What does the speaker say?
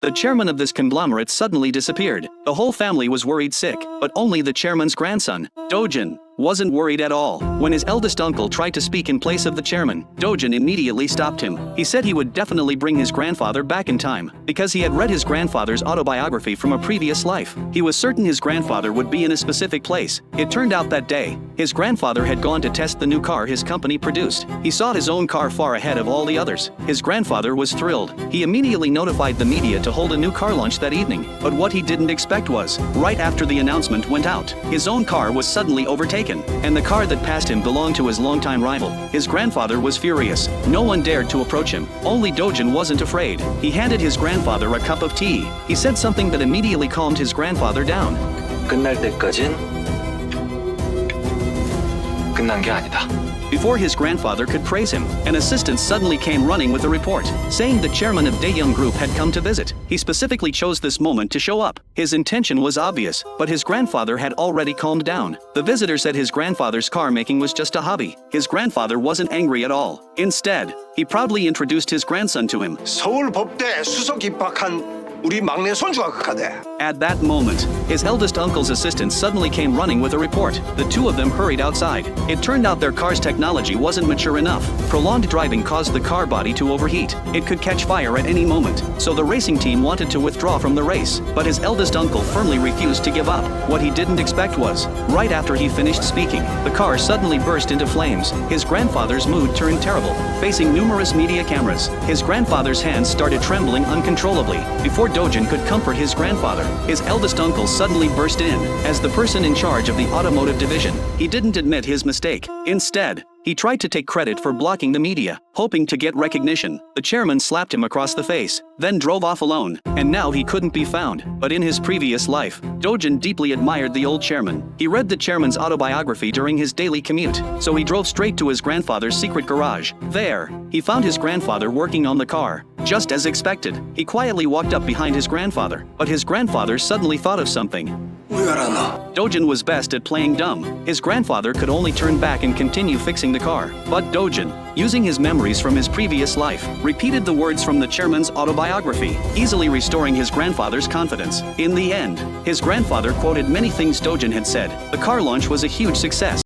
The chairman of this conglomerate suddenly disappeared. The whole family was worried sick, but only the chairman's grandson, Dojin, wasn't worried at all. When his eldest uncle tried to speak in place of the chairman, Dojin immediately stopped him. He said he would definitely bring his grandfather back in time, because he had read his grandfather's autobiography from a previous life. He was certain his grandfather would be in a specific place. It turned out that day, his grandfather had gone to test the new car his company produced. He saw his own car far ahead of all the others. His grandfather was thrilled. He immediately notified the media to hold a new car launch that evening. But what he didn't expect was, right after the announcement went out, his own car was suddenly overtaken. And the car that passed him belonged to his longtime rival. His grandfather was furious. No one dared to approach him. Only Dojin wasn't afraid. He handed his grandfather a cup of tea. He said something that immediately calmed his grandfather down. 끝날 때까진 끝난 게 아니다. Before his grandfather could praise him, an assistant suddenly came running with a report, saying the chairman of Daeyoung Group had come to visit. He specifically chose this moment to show up. His intention was obvious, but his grandfather had already calmed down. The visitor said his grandfather's car making was just a hobby. His grandfather wasn't angry at all. Instead, he proudly introduced his grandson to him. 서울 법대 수석 입학한 우리 막내 손주가 극하대. At that moment, his eldest uncle's assistant suddenly came running with a report. The two of them hurried outside. It turned out their car's technology wasn't mature enough. Prolonged driving caused the car body to overheat. It could catch fire at any moment, so the racing team wanted to withdraw from the race. But his eldest uncle firmly refused to give up. What he didn't expect was, right after he finished speaking, the car suddenly burst into flames. His grandfather's mood turned terrible. Facing numerous media cameras, his grandfather's hands started trembling uncontrollably. Before Dojin could comfort his grandfather, his eldest uncle suddenly burst in. As the person in charge of the automotive division, he didn't admit his mistake. Instead, he tried to take credit for blocking the media, hoping to get recognition. The chairman slapped him across the face, then drove off alone, and now he couldn't be found. But in his previous life, Dojin deeply admired the old chairman. He read the chairman's autobiography during his daily commute, so he drove straight to his grandfather's secret garage. There, he found his grandfather working on the car. Just as expected, he quietly walked up behind his grandfather, but his grandfather suddenly thought of something. Dojin was best at playing dumb. His grandfather could only turn back and continue fixing the car. But Dojin, using his memories from his previous life, repeated the words from the chairman's autobiography, easily restoring his grandfather's confidence. In the end, his grandfather quoted many things Dojin had said. The car launch was a huge success.